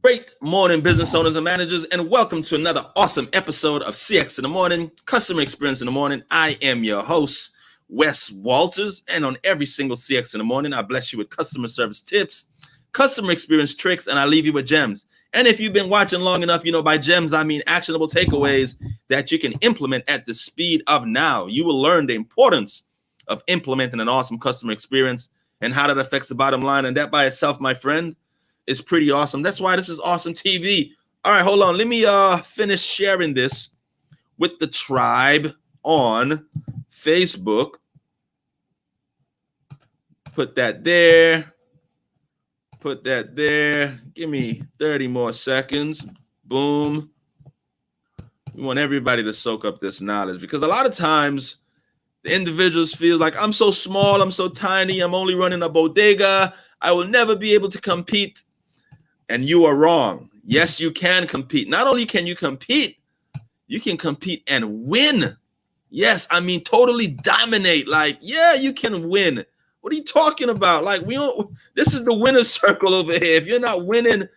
Great morning, business owners and managers, and welcome to another awesome episode of CX in the Morning, Customer Experience in the Morning. I am your host, Wes Walters, and on every single CX in the Morning, I bless you with customer service tips, customer experience tricks, and I leave you with gems. And if you've been watching long enough, you know by gems, I mean actionable takeaways that you can implement at the speed of now. You will learn the importance of implementing an awesome customer experience and how that affects the bottom line. And that by itself, my friend, is pretty awesome. That's why this is awesome TV. All right, hold on. Let me finish sharing this with the tribe on Facebook. Put that there. Put that there. Give me 30 more seconds. Boom. We want everybody to soak up this knowledge because a lot of times the individuals feel like I'm so small, I'm so tiny, I'm only running a bodega, I will never be able to compete. And you are wrong. Yes, you can compete. Not only can you compete, you can compete and win. Yes, I mean totally dominate. Like, yeah, you can win. What are you talking about? Like, this is the winner's circle over here. If you're not winning,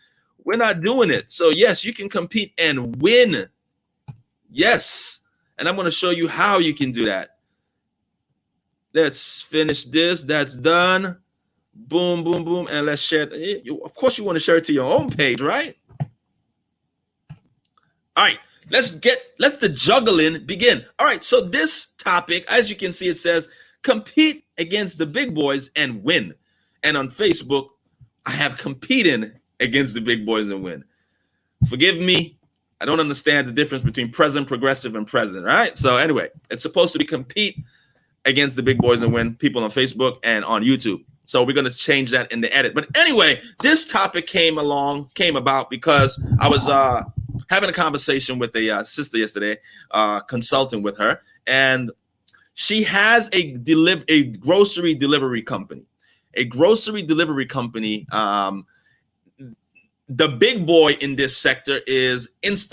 we're not doing it. So yes, you can compete and win. Yes. And I'm going to show you how you can do that. Let's finish this. That's done. Boom, boom, boom. And let's share it. Of course, you want to share it to your own page, right? All right. Let's the juggling begin. All right. So this topic, as you can see, it says compete against the big boys and win. And on Facebook, I have competing against the big boys and win. Forgive me. I don't understand the difference between present, progressive, and present, right? So anyway, it's supposed to be compete against the big boys and win, people on Facebook and on YouTube. So we're going to change that in the edit. But anyway, this topic came about because I was having a conversation with a sister yesterday, consulting with her, and she has a grocery delivery company. A grocery delivery company. The big boy in this sector is it's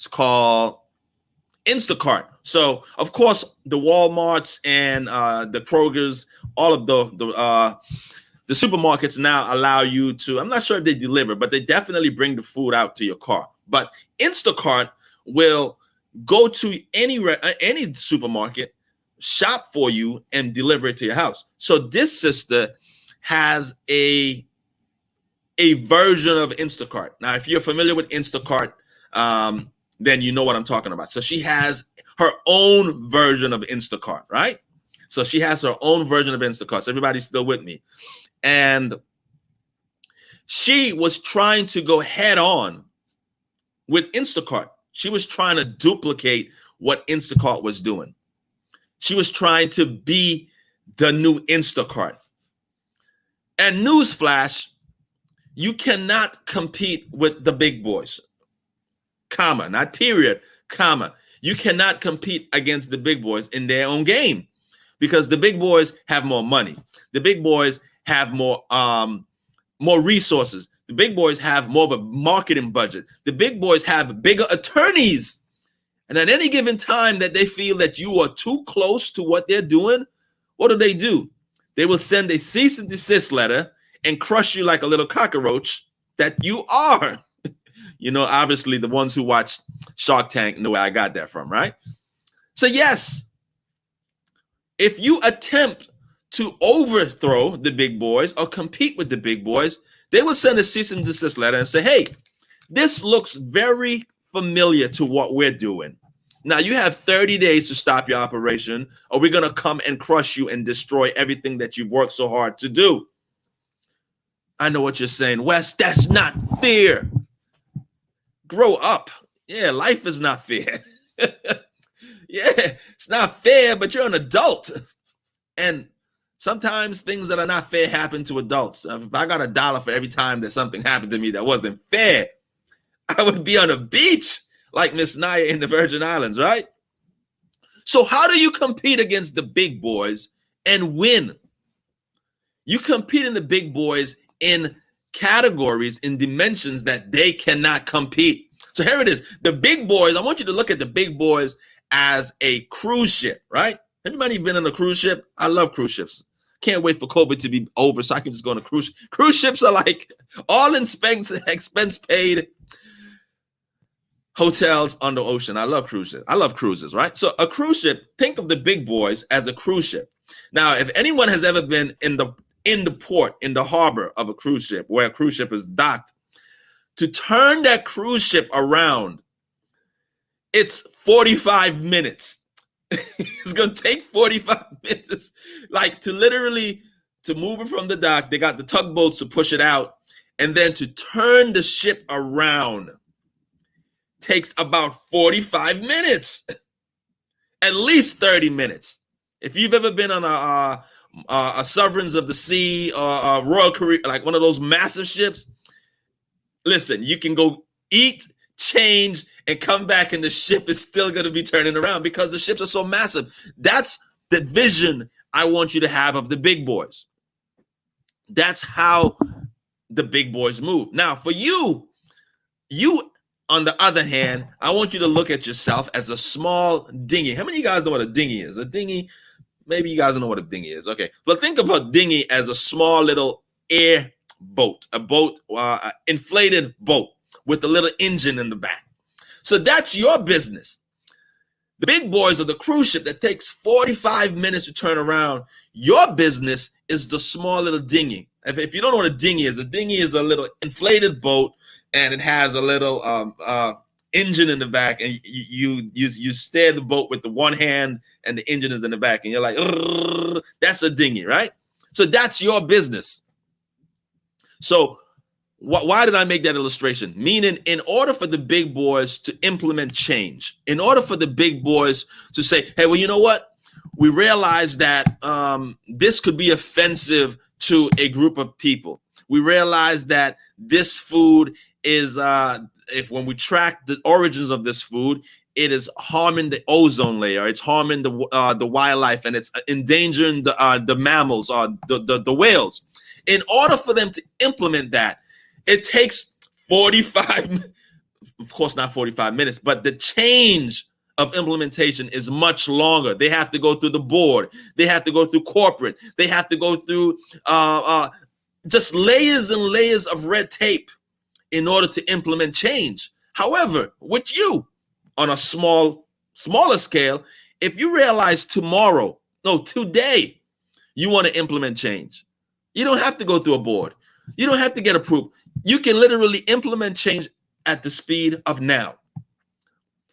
called Instacart. So of course the Walmarts and the Krogers, all of the supermarkets now allow you to, I'm not sure if they deliver, but they definitely bring the food out to your car. But Instacart will go to any supermarket, shop for you, and deliver it to your house. So this sister has a version of Instacart. Now, if you're familiar with Instacart, then you know what I'm talking about. So she has her own version of Instacart, right? So she has her own version of Instacart. So everybody's still with me. And she was trying to go head on with Instacart. She was trying to duplicate what Instacart was doing. She was trying to be the new Instacart. And newsflash, you cannot compete with the big boys, comma, not period, comma. You cannot compete against the big boys in their own game because the big boys have more money. The big boys have more resources. The big boys have more of a marketing budget. The big boys have bigger attorneys. And at any given time that they feel that you are too close to what they're doing, what do? They will send a cease and desist letter and crush you like a little cockroach that you are. You know, obviously the ones who watch Shark Tank know where I got that from, right? So yes, if you attempt to overthrow the big boys or compete with the big boys, they will send a cease and desist letter and say, hey, this looks very familiar to what we're doing. Now you have 30 days to stop your operation or we're going to come and crush you and destroy everything that you've worked so hard to do. I know what you're saying, Wes, that's not fair. Grow up. Yeah, life is not fair. Yeah, it's not fair, but you're an adult. And sometimes things that are not fair happen to adults. If I got $1 for every time that something happened to me that wasn't fair, I would be on a beach like Miss Naya in the Virgin Islands, right? So how do you compete against the big boys and win? You compete in the big boys in categories, in dimensions that they cannot compete. So here it is. The big boys, I want you to look at the big boys as a cruise ship, right? Anybody been on a cruise ship? I love cruise ships. can't wait for COVID to be over so I can just go on a cruise. Cruise ships are like all expense paid hotels on the ocean. I love cruises. I love cruises, right? So a cruise ship, think of the big boys as a cruise ship. Now, if anyone has ever been in the port, in the harbor of a cruise ship, where a cruise ship is docked, to turn that cruise ship around, it's 45 minutes. It's going to take 45 minutes, like to move it from the dock. They got the tugboats to push it out. And then to turn the ship around takes about 45 minutes, at least 30 minutes. If you've ever been on a Sovereigns of the Sea or a Royal Caribbean, like one of those massive ships, listen, you can go eat, change, and come back, and the ship is still going to be turning around because the ships are so massive. That's the vision I want you to have of the big boys. That's how the big boys move. Now, for you, on the other hand, I want you to look at yourself as a small dinghy. How many of you guys know what a dinghy is? A dinghy, maybe you guys don't know what a dinghy is. Okay, but think of a dinghy as a small little air boat, an inflated boat with a little engine in the back. So that's your business. The big boys are the cruise ship that takes 45 minutes to turn around. Your business is the small little dinghy. If you don't know what a dinghy is a little inflated boat, and it has a little engine in the back, and you steer the boat with the one hand, and the engine is in the back, and you're like, that's a dinghy, right? So that's your business. So why did I make that illustration? Meaning, in order for the big boys to implement change, in order for the big boys to say, hey, well, you know what? We realize that this could be offensive to a group of people. We realize that this food is, when we track the origins of this food, it is harming the ozone layer. It's harming the wildlife, and it's endangering the mammals, or the whales. In order for them to implement that, it takes 45, of course, not 45 minutes, but the change of implementation is much longer. They have to go through the board. They have to go through corporate. They have to go through just layers and layers of red tape in order to implement change. However, with you on a smaller scale, if you realize today, you want to implement change, you don't have to go through a board. You don't have to get approved. You can literally implement change at the speed of now.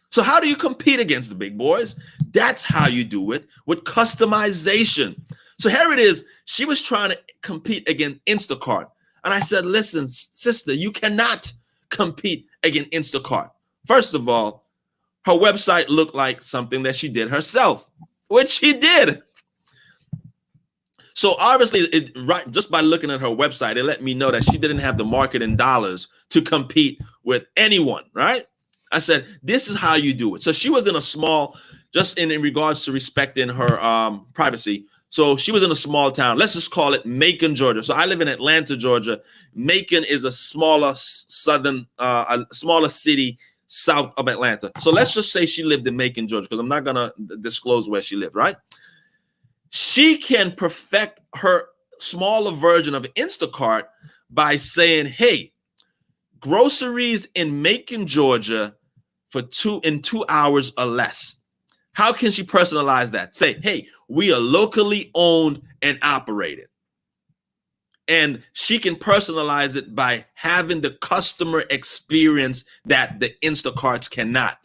So how do you compete against the big boys? That's how you do it, with customization. So here it is. She was trying to compete against Instacart. And I said, listen, sister, you cannot compete against Instacart. First of all, her website looked like something that she did herself, which she did. So obviously, just by looking at her website, it let me know that she didn't have the marketing dollars to compete with anyone, right? I said, this is how you do it. So she was in a small, just in regards to respecting her privacy. So she was in a small town. Let's just call it Macon, Georgia. So I live in Atlanta, Georgia. Macon is a smaller smaller city south of Atlanta. So let's just say she lived in Macon, Georgia, because I'm not going to disclose where she lived, right? She can perfect her smaller version of Instacart by saying, hey, groceries in Macon, Georgia in 2 hours or less. How can she personalize that? Say, hey, we are locally owned and operated. And she can personalize it by having the customer experience that the Instacarts cannot.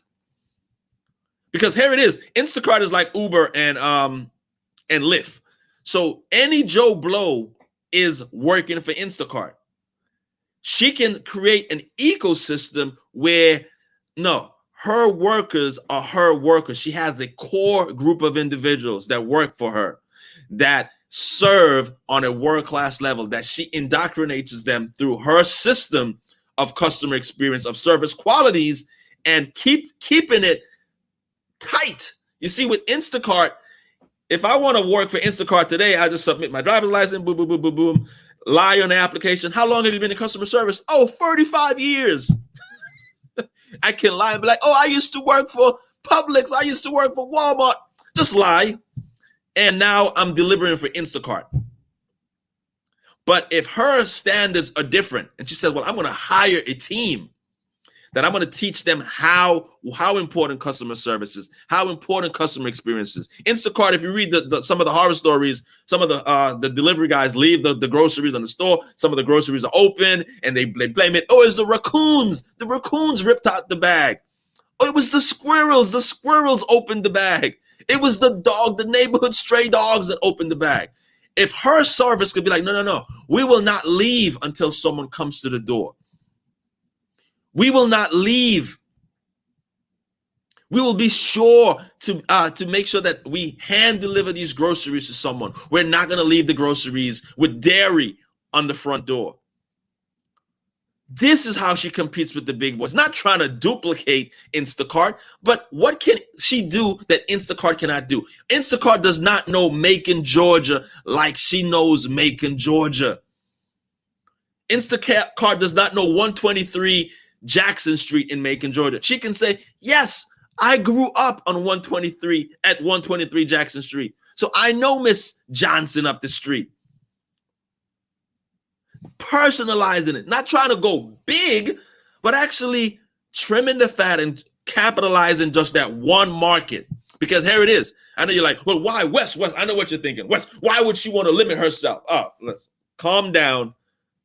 Because here it is. Instacart is like Uber and Lyft. So any Joe Blow is working for Instacart. She can create an ecosystem where, her workers are her workers. She has a core group of individuals that work for her, that serve on a world-class level, that she indoctrinates them through her system of customer experience, of service qualities, and keeping it tight. You see, with Instacart, if I want to work for Instacart today, I just submit my driver's license, boom, boom, boom, boom, boom, lie on the application. How long have you been in customer service? Oh, 35 years. I can lie and be like, oh, I used to work for Publix. I used to work for Walmart. Just lie. And now I'm delivering for Instacart. But if her standards are different, and she says, well, I'm going to hire a team that I'm going to teach them how important customer service is, how important customer experience is. Instacart, if you read some of the horror stories, some of the delivery guys leave the groceries in the store. Some of the groceries are open, and they blame it. Oh, it's the raccoons. The raccoons ripped out the bag. Oh, it was the squirrels. The squirrels opened the bag. It was the neighborhood stray dogs that opened the bag. If her service could be like, no, we will not leave until someone comes to the door. We will not leave. We will be sure to make sure that we hand deliver these groceries to someone. We're not going to leave the groceries with dairy on the front door. This is how she competes with the big boys. Not trying to duplicate Instacart, but what can she do that Instacart cannot do? Instacart does not know Macon, Georgia like she knows Macon, Georgia. Instacart does not know 123 Jackson Street in Macon, Georgia. She can say, yes, I grew up on 123 at 123 Jackson Street. So I know Miss Johnson up the street. Personalizing it, not trying to go big, but actually trimming the fat and capitalizing just that one market. Because here it is. I know you're like, well, why West? I know what you're thinking. West, why would she want to limit herself? Oh, let's calm down.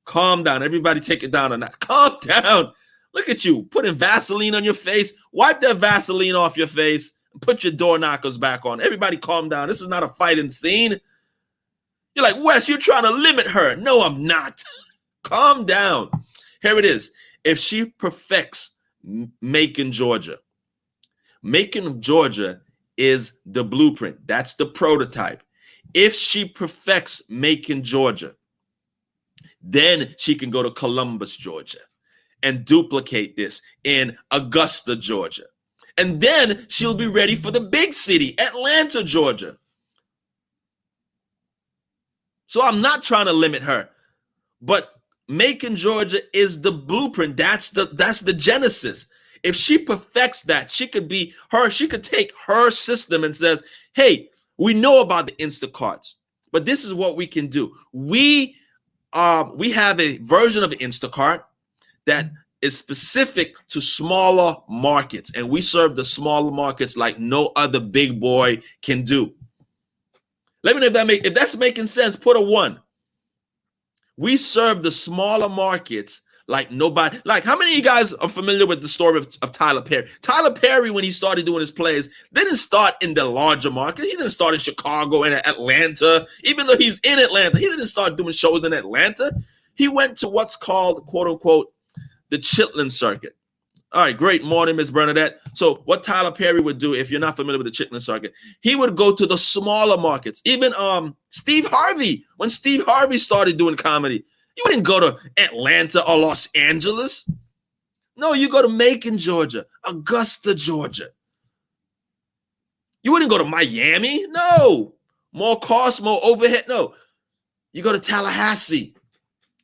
Calm down. Everybody take it down on that. Calm down. Look at you putting Vaseline on your face. Wipe that Vaseline off your face and put your door knockers back on. Everybody calm down. This is not a fighting scene. You're like, Wes, you're trying to limit her. No, I'm not. Calm down. Here it is. If she perfects Macon, Georgia, Macon, Georgia is the blueprint. That's the prototype. If she perfects Macon, Georgia, then she can go to Columbus, Georgia, and duplicate this in Augusta, Georgia. And then she'll be ready for the big city, Atlanta, Georgia. So I'm not trying to limit her, but Macon, Georgia is the blueprint. That's the genesis. If she perfects that, she could take her system and says, hey, we know about the Instacarts, but this is what we can do. We have a version of Instacart that is specific to smaller markets, and we serve the smaller markets like no other big boy can do. Let me know if that's making sense. Put a 1. We serve the smaller markets like nobody. Like, how many of you guys are familiar with the story of Tyler Perry? Tyler Perry, when he started doing his plays, didn't start in the larger market. He didn't start in Chicago and Atlanta. Even though he's in Atlanta, he didn't start doing shows in Atlanta. He went to what's called, quote unquote, the Chitlin circuit. All right, great morning, Miss Bernadette. So what Tyler Perry would do, if you're not familiar with the Chitlin circuit, he would go to the smaller markets. Even Steve Harvey, when Steve Harvey started doing comedy, you wouldn't go to Atlanta or Los Angeles. No, you go to Macon, Georgia, Augusta, Georgia. You wouldn't go to Miami. No. More cost, more overhead. No. You go to Tallahassee,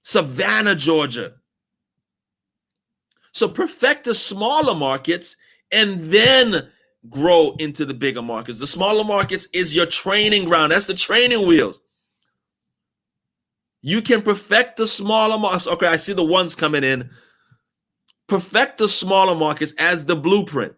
Savannah, Georgia. So perfect the smaller markets and then grow into the bigger markets. The smaller markets is your training ground. That's the training wheels. You can perfect the smaller markets. Okay, I see the ones coming in. Perfect the smaller markets as the blueprint.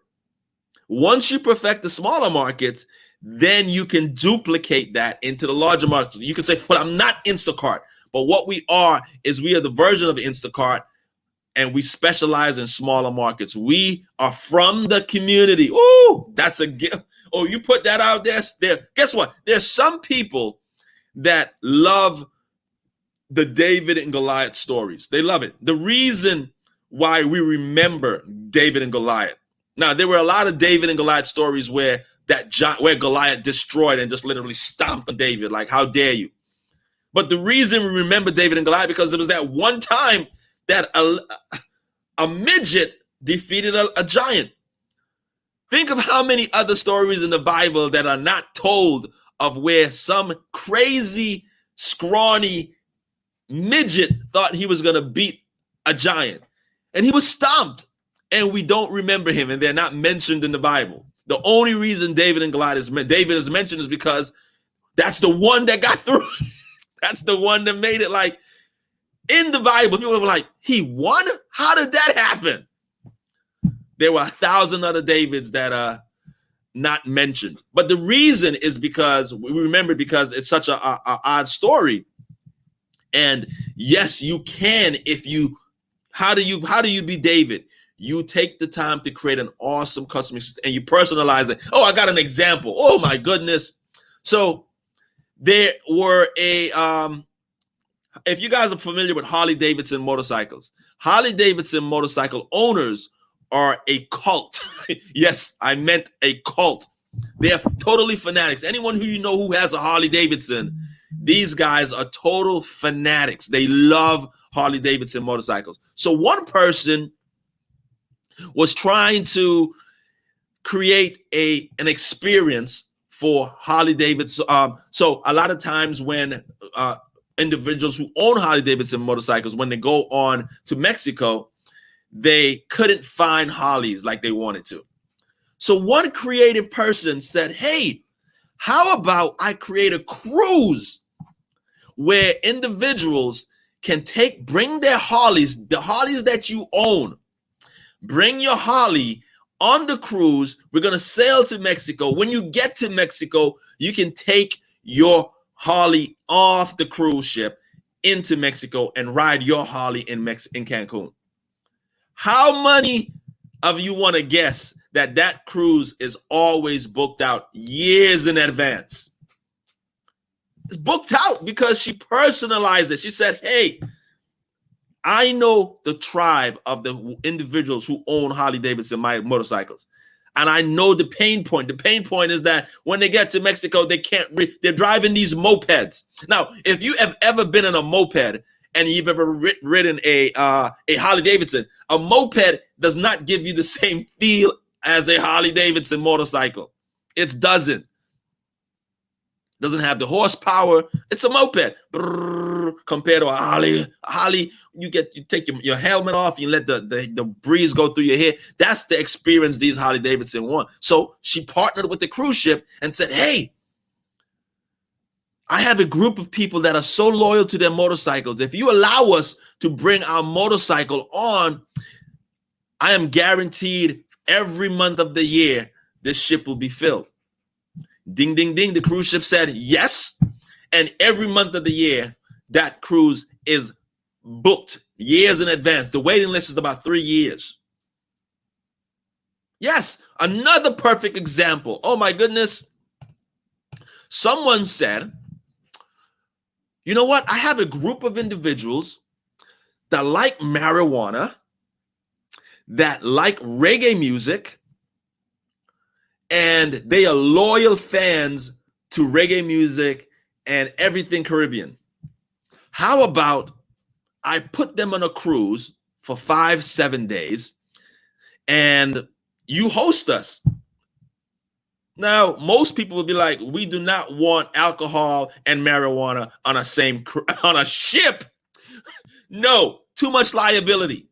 Once you perfect the smaller markets, then you can duplicate that into the larger markets. You can say, well, I'm not Instacart, but what we are the version of Instacart, and we specialize in smaller markets. We are from the community. Oh, that's a gift. Oh, you put that out there. Guess what? There's some people that love the David and Goliath stories. They love it. The reason why we remember David and Goliath. Now, there were a lot of David and Goliath stories where Goliath destroyed and just literally stomped on David. Like, how dare you? But the reason we remember David and Goliath, because it was that one time that a midget defeated a giant. Think of how many other stories in the Bible that are not told of where some crazy, scrawny midget thought he was going to beat a giant. And he was stomped. And we don't remember him. And they're not mentioned in the Bible. The only reason David and Goliath is mentioned is because that's the one that got through. That's the one that made it. Like, in the Bible. People were like, he won? How did that happen? There were 1,000 other Davids that are not mentioned. But the reason is because we remember, because it's such a odd story. And yes, you can, if you, how do you be David? You take the time to create an awesome custom and you personalize it. Oh, I got an example. Oh my goodness. So there were if you guys are familiar with Harley Davidson motorcycles, Harley Davidson motorcycle owners are a cult. Yes, I meant a cult. They are totally fanatics. Anyone who you know who has a Harley Davidson, these guys are total fanatics. They love Harley Davidson motorcycles. So one person was trying to create an experience for Harley Davidson. So a lot of times when individuals who own Harley Davidson motorcycles, when they go on to Mexico, they couldn't find Harleys like they wanted to. So one creative person said, hey, how about I create a cruise where individuals can bring their Harleys, the Harleys that you own, bring your Harley on the cruise. We're going to sail to Mexico. When you get to Mexico, you can take your Harley off the cruise ship into Mexico and ride your Harley in Cancun. How many of you want to guess that cruise is always booked out years in advance? It's booked out because she personalized it. She said, hey, I know the tribe of the individuals who own Harley Davidson motorcycles. And I know the pain point. The pain point is that when they get to Mexico, they can't they're driving these mopeds. Now, if you have ever been in a moped and you've ever ridden a Harley Davidson, a moped does not give you the same feel as a Harley Davidson motorcycle. It doesn't have the horsepower. It's a moped. Brrr, compared to a Harley. You take your helmet off, you let the breeze go through your hair. That's the experience these Harley Davidson want. So she partnered with the cruise ship and said, hey, I have a group of people that are so loyal to their motorcycles. If you allow us to bring our motorcycle on, I am guaranteed every month of the year, this ship will be filled. Ding, ding, ding. The cruise ship said yes. And every month of the year, that cruise is booked years in advance. The waiting list is about 3 years. Yes, another perfect example. Oh my goodness. Someone said, you know what? I have a group of individuals that like marijuana, that like reggae music, and they are loyal fans to reggae music and everything Caribbean. How about I put them on a cruise for 5-7 days and you host us? Now, most people will be like, we do not want alcohol and marijuana on a ship. No, too much liability.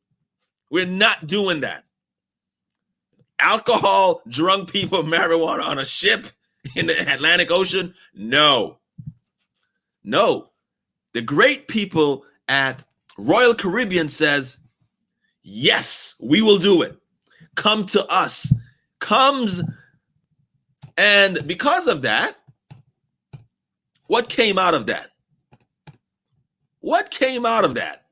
We're not doing that. Alcohol, drunk people, marijuana on a ship in the Atlantic Ocean? No. No. The great people at Royal Caribbean says, yes, we will do it. Come to us. And because of that, what came out of that? What came out of that?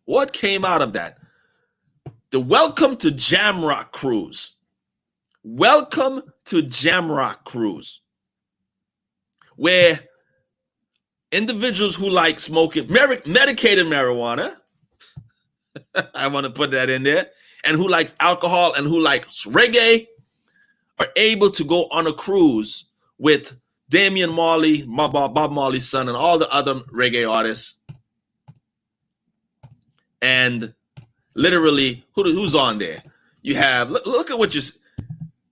What came out of that? The Welcome to Jamrock cruise. Welcome to Jamrock cruise, where individuals who like smoking medicated marijuana, I want to put that in there, and who likes alcohol and who likes reggae are able to go on a cruise with Damian Marley, Bob Marley's son, and all the other reggae artists. And literally, who's on there? You have, look at what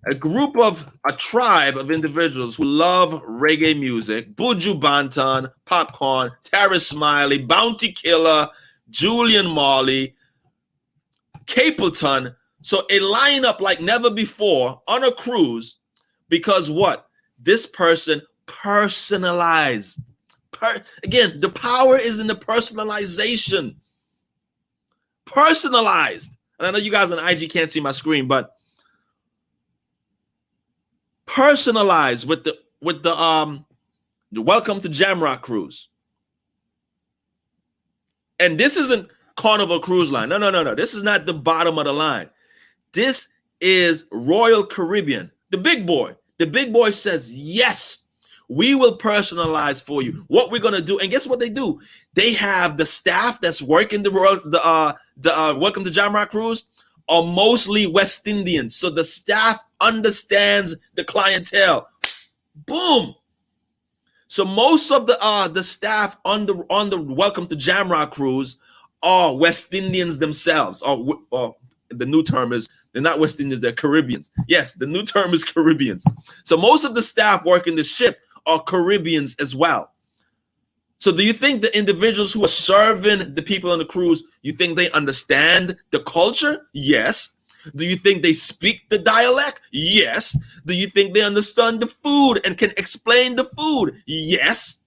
a tribe of individuals who love reggae music: Buju Banton, Popcorn, Terrace Smiley, Bounty Killer, Julian Marley, Capleton. So a lineup like never before on a cruise, because what? This person personalized Again, the power is in the personalization. Personalized. And I know you guys on IG can't see my screen, but personalized with the Welcome to Jamrock cruise. And this isn't Carnival Cruise Line. No. This is not the bottom of the line. This is Royal Caribbean, the big boy. The big boy says, yes, we will personalize for you what we're going to do. And guess what they do? They have the staff that's working the Welcome to Jamrock cruise are mostly West Indians. So the staff understands the clientele. Boom. So most of the staff on the Welcome to Jamrock cruise are West Indians themselves. Or the new term is, they're not West Indians, they're Caribbeans. Yes, the new term is Caribbeans. So most of the staff working the ship are Caribbeans as well. So do you think the individuals who are serving the people on the cruise, you think they understand the culture? Yes. Do you think they speak the dialect? Yes. Do you think they understand the food and can explain the food? Yes.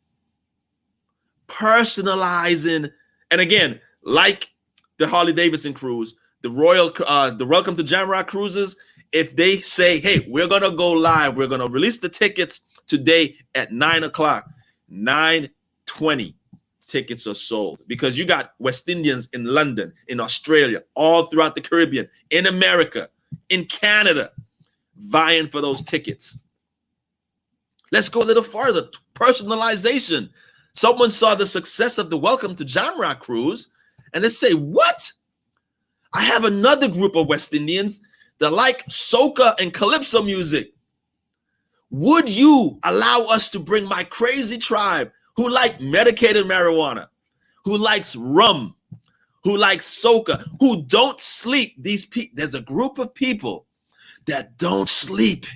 Personalizing. And again, like the Harley Davidson cruise, the Welcome to Jamrock cruises, if they say, hey, we're going to go live, we're going to release the tickets today at 9 o'clock, 9:20 tickets are sold, because you got West Indians in London, in Australia, all throughout the Caribbean, in America, in Canada, vying for those tickets. Let's go a little further. Personalization. Someone saw the success of the Welcome to Jamrock cruise and they say, what? I have another group of West Indians that like soca and calypso music. Would you allow us to bring my crazy tribe who like medicated marijuana, who likes rum, who likes soca, who don't sleep? These people, there's a group of people that don't sleep,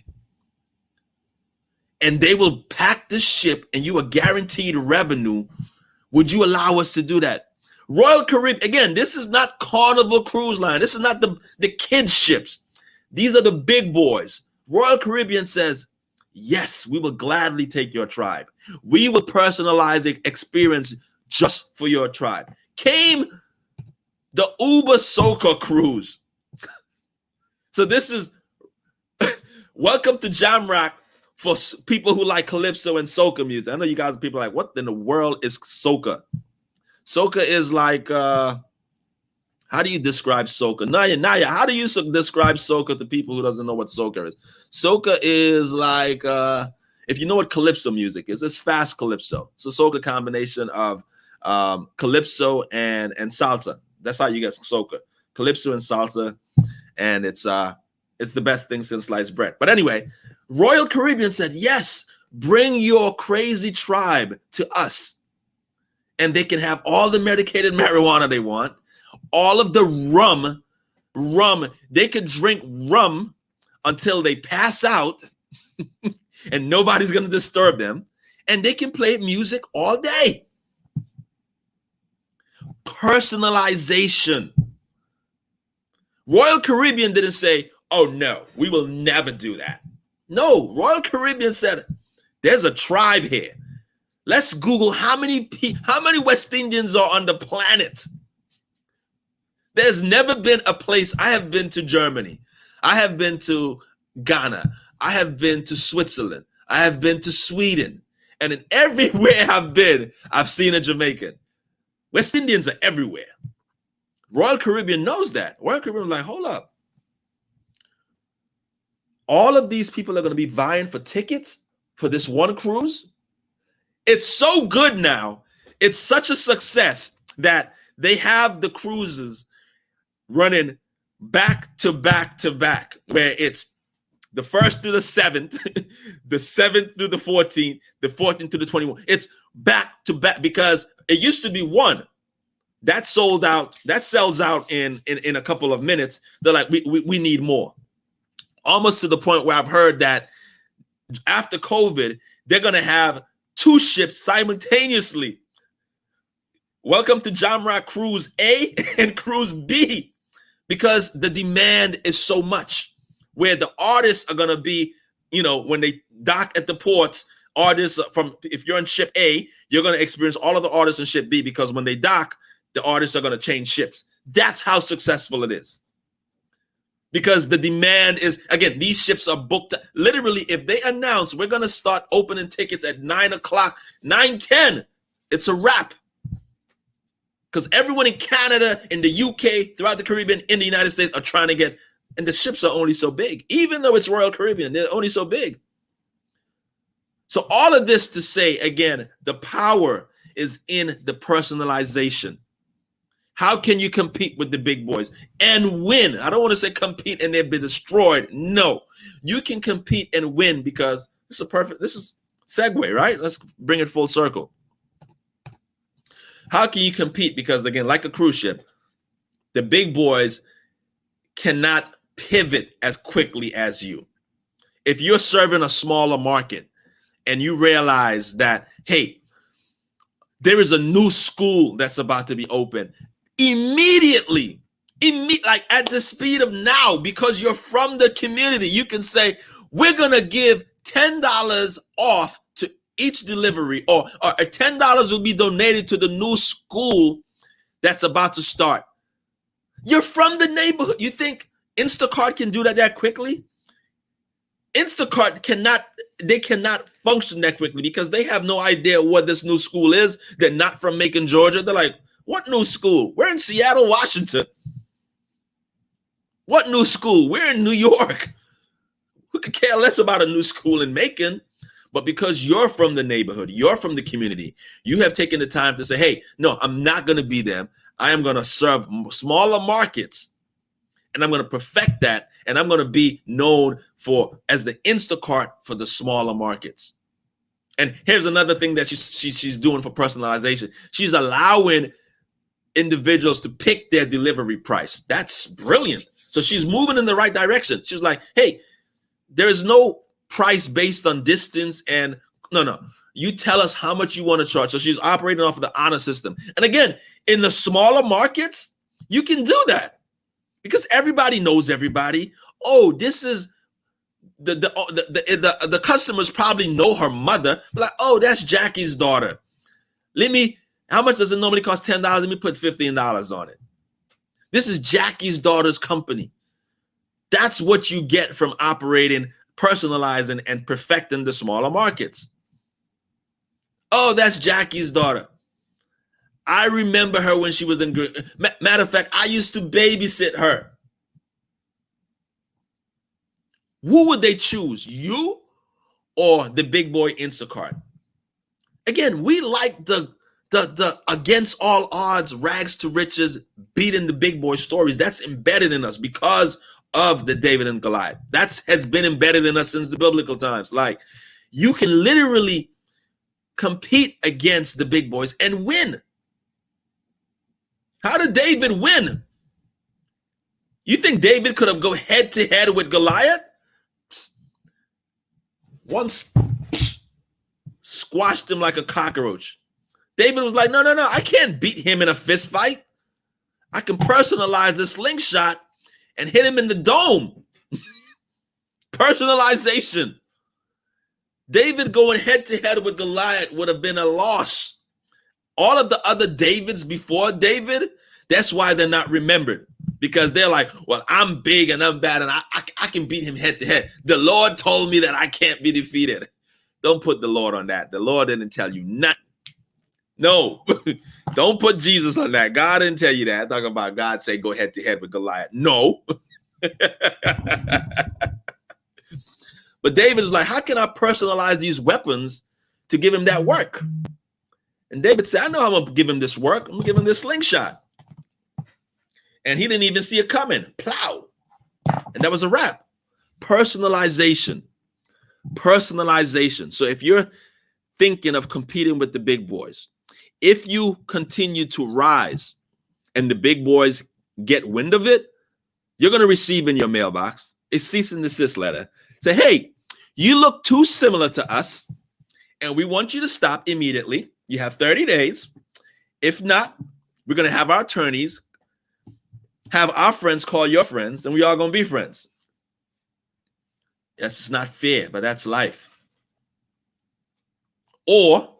and they will pack the ship and you are guaranteed revenue. Would you allow us to do that? Royal Caribbean, again, this is not Carnival Cruise Line. This is not the kids ships. These are the big boys. Royal Caribbean says, yes, we will gladly take your tribe. We will personalize the experience just for your tribe. Came the Uber Soca cruise. So this is Welcome to Jamrock for people who like calypso and soca music. I know you guys are people like, what in the world is soca? Soca is like, how do you describe soca? Naya, how do you describe soca to people who doesn't know what soca is? Soca is like, if you know what calypso music is, it's fast calypso. It's a soca combination of calypso and salsa. That's how you get soca. Calypso and salsa, and it's the best thing since sliced bread. But anyway, Royal Caribbean said, yes, bring your crazy tribe to us. And they can have all the medicated marijuana they want, all of the rum. They could drink rum until they pass out and nobody's going to disturb them. And they can play music all day. Personalization. Royal Caribbean didn't say, oh no, we will never do that. No, Royal Caribbean said, there's a tribe here. Let's Google how many West Indians are on the planet. There's never been a place. I have been to Germany. I have been to Ghana. I have been to Switzerland. I have been to Sweden. And in everywhere I've been, I've seen a Jamaican. West Indians are everywhere. Royal Caribbean knows that. Royal Caribbean is like, hold up. All of these people are going to be vying for tickets for this one cruise. It's so good now. It's such a success that they have the cruises running back to back to back, where it's the 1st through the 7th, the 7th through the 14th, the 14th through the 21st. It's back to back, because it used to be one that sold out. That sells out in a couple of minutes. They're like, we need more. Almost to the point where I've heard that after COVID, they're going to have 2 ships simultaneously. Welcome to Jamrock Cruise A and Cruise B, because the demand is so much, where the artists are going to be, when they dock at the ports artists from, if you're in ship A, you're going to experience all of the artists in ship B, because when they dock, the artists are going to change ships. That's how successful it is. Because the demand is, again, these ships are booked. Literally, if they announce we're going to start opening tickets at 9 o'clock, 9:10, it's a wrap. Because everyone in Canada, in the UK, throughout the Caribbean, in the United States are trying to get, and the ships are only so big. Even though it's Royal Caribbean, they're only so big. So all of this to say, again, the power is in the personalization. How can you compete with the big boys and win? I don't want to say compete and they've been destroyed. No, you can compete and win, because this is segue, right? Let's bring it full circle. How can you compete? Because again, like a cruise ship, the big boys cannot pivot as quickly as you. If you're serving a smaller market and you realize that, hey, there is a new school that's about to be open, immediately, like at the speed of now, because you're from the community, you can say, we're going to give $10 off to each delivery, or $10 will be donated to the new school that's about to start. You're from the neighborhood. You think Instacart can do that quickly? Instacart cannot function that quickly, because they have no idea what this new school is. They're not from Macon, Georgia. They're like, what new school? We're in Seattle, Washington. What new school? We're in New York. We could care less about a new school in Macon. But because you're from the neighborhood, you're from the community, you have taken the time to say, hey, no, I'm not going to be them. I am going to serve smaller markets, and I'm going to perfect that, and I'm going to be known as the Instacart for the smaller markets. And here's another thing that she's doing for personalization. She's allowing individuals to pick their delivery price. That's brilliant. So she's moving in the right direction. She's like, hey, there is no price based on distance, and no. You tell us how much you want to charge. So she's operating off of the honor system. And again, in the smaller markets, you can do that because everybody knows everybody. Oh, this is the customers probably know her mother. Like, oh, that's Jackie's daughter. How much does it normally cost? $10. Let me put $15 on it. This is Jackie's daughter's company. That's what you get from operating, personalizing, and perfecting the smaller markets. Oh, that's Jackie's daughter. I remember her when she was in. Matter of fact, I used to babysit her. Who would they choose, you or the big boy Instacart? Again, we like the against all odds, rags to riches, beating the big boy stories. That's embedded in us because of the David and Goliath. That has been embedded in us since the biblical times. Like, you can literally compete against the big boys and win. How did David win? You think David could have go head to head with Goliath? Once squashed him like a cockroach. David was like, no, I can't beat him in a fist fight. I can personalize the slingshot and hit him in the dome. Personalization. David going head to head with Goliath would have been a loss. All of the other Davids before David, that's why they're not remembered. Because they're like, well, I'm big and I'm bad and I can beat him head to head. The Lord told me that I can't be defeated. Don't put the Lord on that. The Lord didn't tell you nothing. No, don't put Jesus on that. God didn't tell you that. I'm talking about God say go head to head with Goliath. No. But David is like, how can I personalize these weapons to give him that work? And David said, I know I'm going to give him this work. I'm going to give him this slingshot. And he didn't even see it coming. Plow. And that was a wrap. Personalization. Personalization. So if you're thinking of competing with the big boys, if you continue to rise and the big boys get wind of it, you're going to receive in your mailbox a cease and desist letter. Say, hey, you look too similar to us, and we want you to stop immediately. You have 30 days. If not, we're going to have our attorneys have our friends call your friends, and we all going to be friends. Yes, it's not fair, but that's life. Or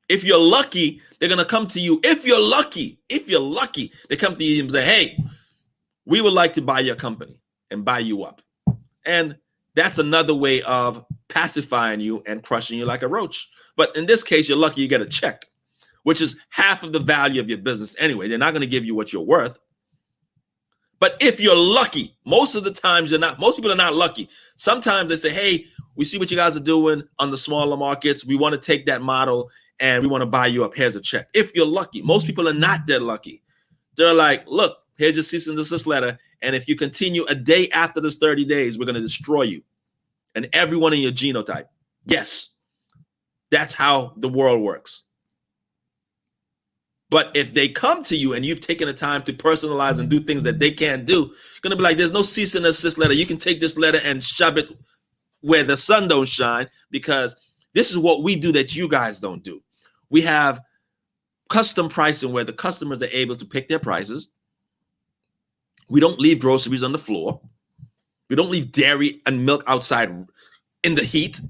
if you're lucky, they're going to come to you. If you're lucky, they come to you and say, hey, we would like to buy your company and buy you up. And that's another way of pacifying you and crushing you like a roach. But in this case, you're lucky you get a check, which is half of the value of your business anyway. They're not going to give you what you're worth. But if you're lucky, most of the times most people are not lucky. Sometimes they say, hey, we see what you guys are doing on the smaller markets. We want to take that model and we want to buy you up. Here's a check. If you're lucky, most people are not that lucky. They're like, look, here's your cease and desist letter. And if you continue a day after this 30 days, we're going to destroy you and everyone in your genotype. Yes, that's how the world works. But if they come to you and you've taken the time to personalize and do things that they can't do, you're going to be like, there's no cease and desist letter. You can take this letter and shove it where the sun don't shine, because this is what we do that you guys don't do. We have custom pricing where the customers are able to pick their prices. We don't leave groceries on the floor. We don't leave dairy and milk outside in the heat.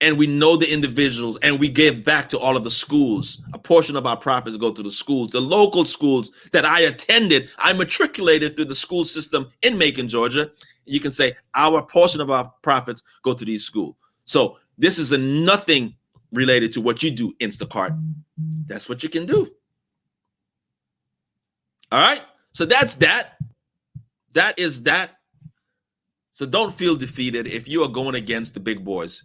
And we know the individuals, and we give back to all of the schools. A portion of our profits go to the schools, the local schools that I attended. I matriculated through the school system in Macon, Georgia. You can say our portion of our profits go to these schools. So this is nothing related to what you do, Instacart. That's what you can do. All right. So that's that. That is that. So don't feel defeated if you are going against the big boys.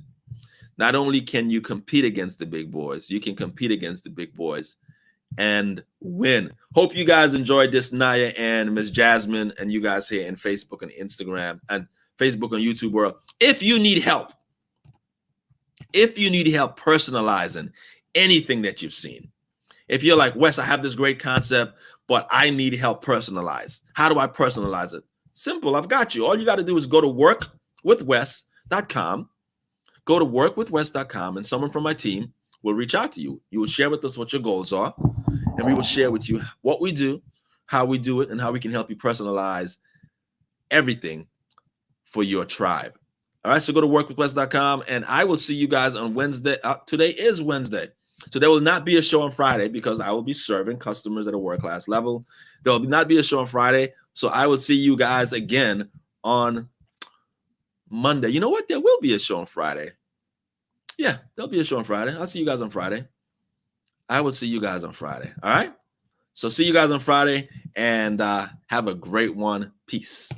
Not only can you compete against the big boys, you can compete against the big boys and win. Hope you guys enjoyed this, Naya and Miss Jasmine, and you guys here in Facebook and Instagram and Facebook and YouTube world. If you need help personalizing anything that you've seen, if you're like, Wes, I have this great concept, but I need help personalized. How do I personalize it? Simple. I've got you. All you got to do is go to workwithwes.com. Go to workwithwes.com, and someone from my team will reach out to you. You will share with us what your goals are, and we will share with you what we do, how we do it, and how we can help you personalize everything for your tribe. All right, so go to workwithwes.com, and I will see you guys on Wednesday. Today is Wednesday, so there will not be a show on Friday because I will be serving customers at a world-class level. There will not be a show on Friday, so I will see you guys again on Monday. You know what? There will be a show on Friday. Yeah, there'll be a show on Friday. I'll see you guys on Friday. I will see you guys on Friday. All right? So see you guys on Friday, and have a great one. Peace.